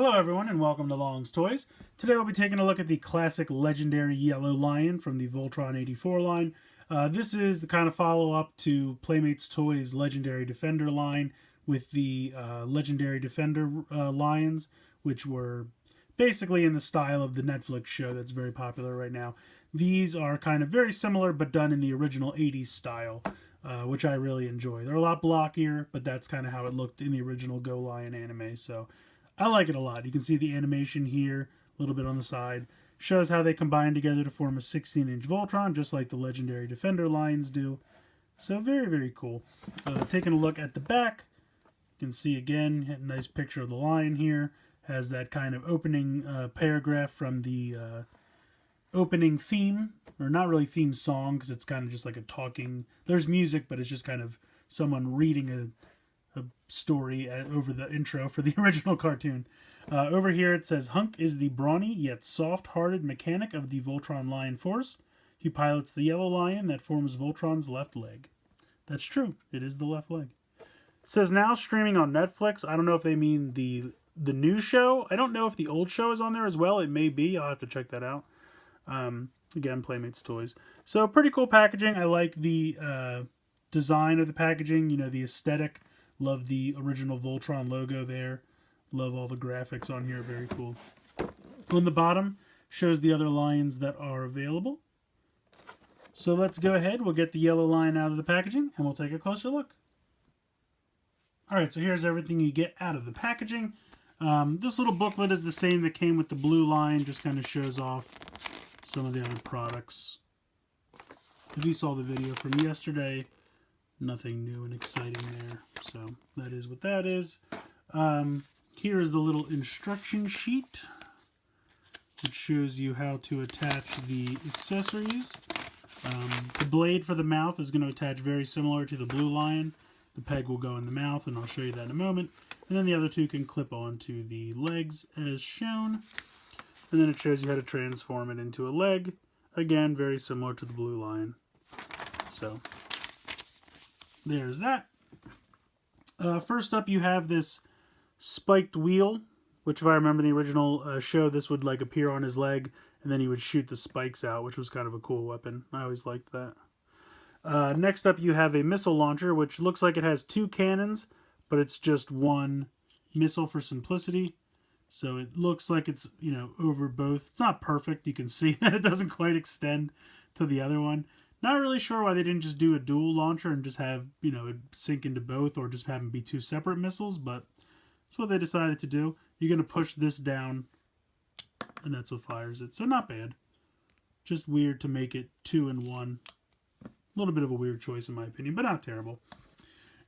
Hello everyone and welcome to Long's Toys. Today we'll be taking a look at the classic legendary yellow lion from the Voltron 84 line. This is the kind of follow-up to Playmates Toys Legendary Defender line with the Legendary Defender lions, which were basically in the style of the Netflix show that's very popular right now. These are kind of very similar but done in the original 80s style, which I really enjoy. They're a lot blockier, but that's kind of how it looked in the original Go Lion anime, so I like it a lot. You can see the animation here, a little bit on the side. Shows how they combine together to form a 16-inch Voltron, just like the Legendary Defender lions do. So very, very cool. Taking a look at the back, you can see again, a nice picture of the lion here. Has that kind of opening paragraph from the opening theme, or not really theme song, because it's kind of just like a talking. There's music, but it's just kind of someone reading a story over the intro for the original cartoon. Over here it says, Hunk is the brawny yet soft-hearted mechanic of the Voltron Lion Force. He pilots the yellow lion that forms Voltron's left leg. That's true. It is the left leg. It says now streaming on Netflix. I don't know if they mean the new show. I don't know if the old show is on there as well. It may be. I'll have to check that out. Again, Playmates Toys. So pretty cool packaging. I like the design of the packaging. You know, the aesthetic. Love the original Voltron logo there. Love all the graphics on here. Very cool. On the bottom shows the other lions that are available. So let's go ahead. We'll get the yellow lion out of the packaging and we'll take a closer look. Alright, so here's everything you get out of the packaging. This little booklet is the same that came with the blue line. Just kind of shows off some of the other products. If you saw the video from yesterday, nothing new and exciting there. So that is what that is. Here is the little instruction sheet, which shows you how to attach the accessories. The blade for the mouth is going to attach very similar to the blue lion. The peg will go in the mouth, and I'll show you that in a moment. And then the other two can clip onto the legs as shown. And then it shows you how to transform it into a leg. Again, very similar to the blue lion. So there's that. First up, you have this spiked wheel, which if I remember the original show, this would like appear on his leg, and then he would shoot the spikes out, which was kind of a cool weapon. I always liked that. Next up, you have a missile launcher, which looks like it has two cannons, but it's just one missile for simplicity. So it looks like it's, you know, over both. It's not perfect. You can see that it doesn't quite extend to the other one. Not really sure why they didn't just do a dual launcher and just have, you know, it sink into both, or just have them be two separate missiles, but that's what they decided to do. You're going to push this down, and that's what fires it. So not bad. Just weird to make it 2 in 1. A little bit of a weird choice in my opinion, but not terrible.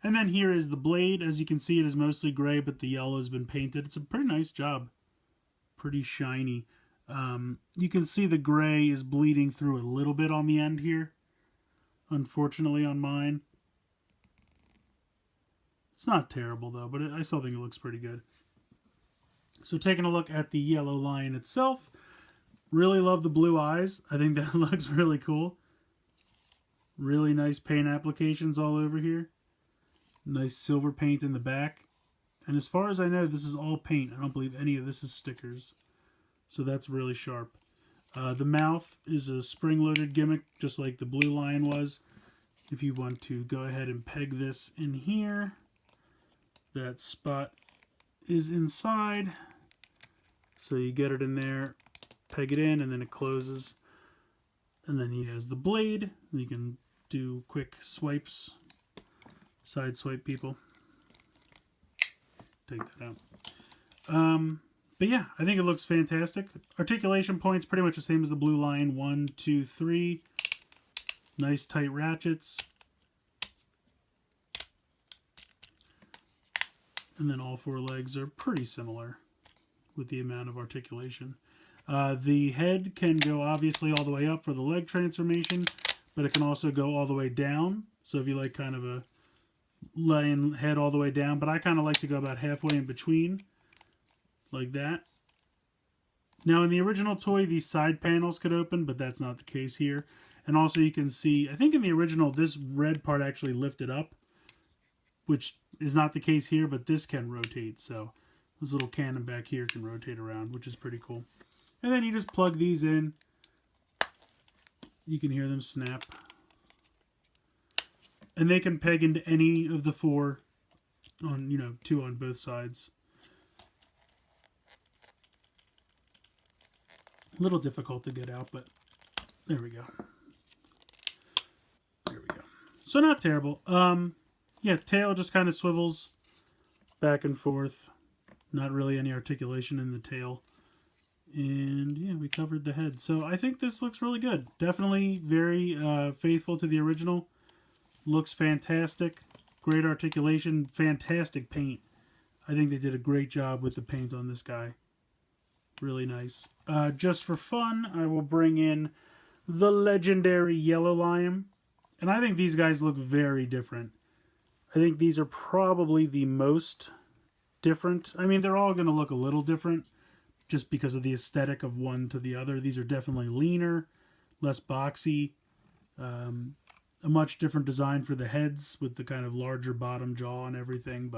And then here is the blade. As you can see, it is mostly gray, but the yellow has been painted. It's a pretty nice job. Pretty shiny. You can see the gray is bleeding through a little bit on the end here. Unfortunately on mine. It's not terrible though, but I still think it looks pretty good. So taking a look at the yellow lion itself. Really love the blue eyes. I think that looks really cool. Really nice paint applications all over here. Nice silver paint in the back. And as far as I know, this is all paint. I don't believe any of this is stickers. So that's really sharp. The mouth is a spring-loaded gimmick, just like the blue lion was. If you want to go ahead and peg this in here, that spot is inside. So you get it in there, peg it in, and then it closes. And then he has the blade. You can do quick swipes, side swipe people. Take that out. But yeah, I think it looks fantastic. Articulation points pretty much the same as the blue lion. 1, 2, 3. Nice tight ratchets. And then all 4 legs are pretty similar with the amount of articulation. The head can go obviously all the way up for the leg transformation, but it can also go all the way down. So if you like kind of a lion head all the way down, but I kind of like to go about halfway in between. Like that. Now in the original toy, these side panels could open, but that's not the case here. And also you can see, I think in the original, this red part actually lifted up, which is not the case here, but this can rotate. So This little cannon back here can rotate around, which is pretty cool. And then you just plug these in. You can hear them snap. And they can peg into any of the 4 on, you know, 2 on both sides. A little difficult to get out, but there we go. There we go. So not terrible. Yeah, tail just kind of swivels back and forth. Not really any articulation in the tail. And yeah, we covered the head. So I think this looks really good. Definitely very faithful to the original. Looks fantastic. Great articulation. Fantastic paint. I think they did a great job with the paint on this guy. Really nice. Just for fun, I will bring in the legendary Yellow Lion. And I think these guys look very different. I think these are probably the most different. I mean, they're all going to look a little different just because of the aesthetic of one to the other. These are definitely leaner, less boxy. A much different design for the heads with the kind of larger bottom jaw and everything,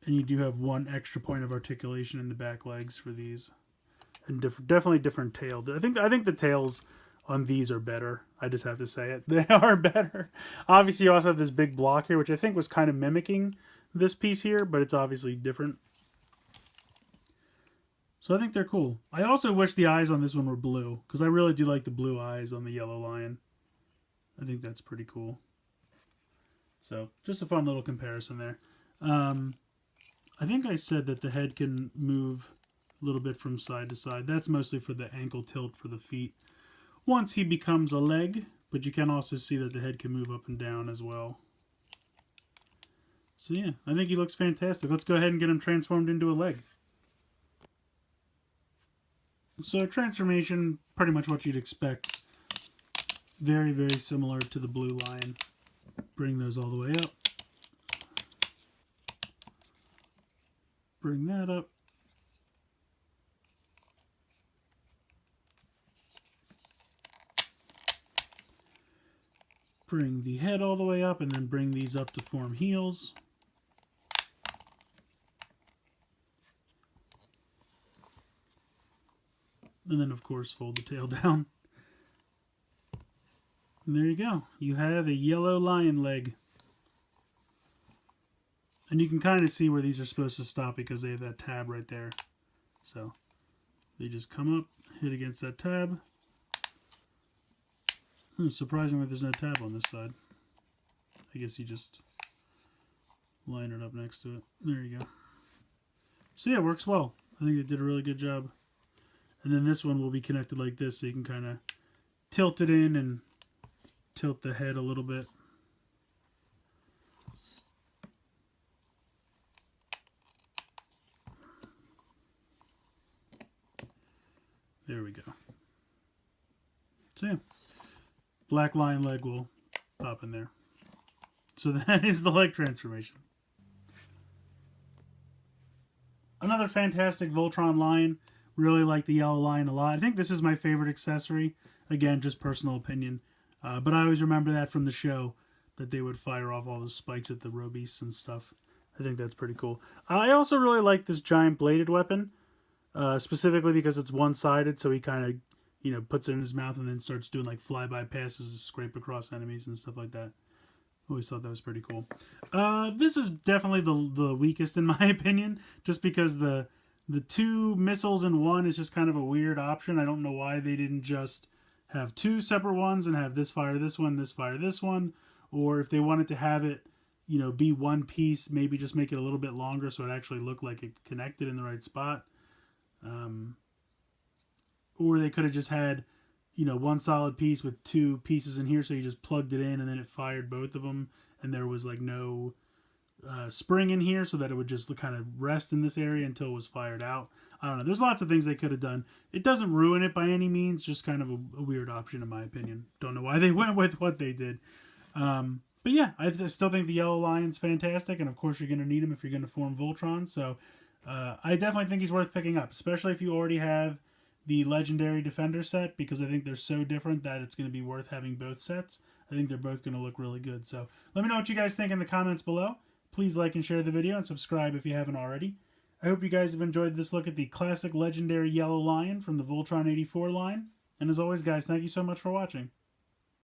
and you do have 1 extra point of articulation in the back legs for these, and definitely different tail. I think the tails on these are better. I just have to say it. They are better. Obviously, you also have this big block here, which I think was kind of mimicking this piece here, but it's obviously different. So I think they're cool. I also wish the eyes on this one were blue, because I really do like the blue eyes on the Yellow Lion. I think that's pretty cool. So, just a fun little comparison there. I think I said that the head can move a little bit from side to side. That's mostly for the ankle tilt for the feet. Once he becomes a leg, but you can also see that the head can move up and down as well. So yeah, I think he looks fantastic. Let's go ahead and get him transformed into a leg. So transformation, pretty much what you'd expect. Very, very similar to the Blue Lion. Bring those all the way up. Bring that up. Bring the head all the way up, and then bring these up to form heels. And then, of course, fold the tail down. And there you go. You have a Yellow Lion leg. And you can kind of see where these are supposed to stop because they have that tab right there. So they just come up, hit against that tab. Surprisingly, there's no tab on this side. I guess you just line it up next to it. There you go. So yeah, it works well. I think they did a really good job. And then this one will be connected like this, so you can kind of tilt it in and tilt the head a little bit. There we go. So yeah, black lion leg will pop in there. So that is the leg transformation. Another fantastic Voltron lion. Really like the Yellow Lion a lot. I think this is my favorite accessory. Again, just personal opinion. But I always remember that from the show, that they would fire off all the spikes at the robeasts and stuff. I think that's pretty cool. I also really like this giant bladed weapon. Specifically because it's one-sided, so he kind of, you know, puts it in his mouth and then starts doing like flyby passes to scrape across enemies and stuff like that. Always thought that was pretty cool. This is definitely the weakest in my opinion, just because the 2 missiles in one is just kind of a weird option. I don't know why they didn't just have 2 separate ones and have this fire this one, this fire this one, or if they wanted to have it, you know, be one piece, maybe just make it a little bit longer so it actually looked like it connected in the right spot. Or they could have just had, you know, one solid piece with 2 pieces in here, so you just plugged it in and then it fired both of them, and there was like no spring in here, so that it would just kind of rest in this area until it was fired out. I don't know. There's lots of things they could have done. It doesn't ruin it by any means, just kind of a weird option in my opinion. Don't know why they went with what they did. But yeah, I still think the Yellow Lion's fantastic, and of course you're going to need him if you're going to form Voltron, so I definitely think he's worth picking up, especially if you already have the Legendary Defender set, because I think they're so different that it's going to be worth having both sets. I think they're both going to look really good. So let me know what you guys think in the comments below. Please like and share the video and subscribe if you haven't already. I hope you guys have enjoyed this look at the classic legendary yellow lion from the Voltron 84 line. And as always, guys, thank you so much for watching.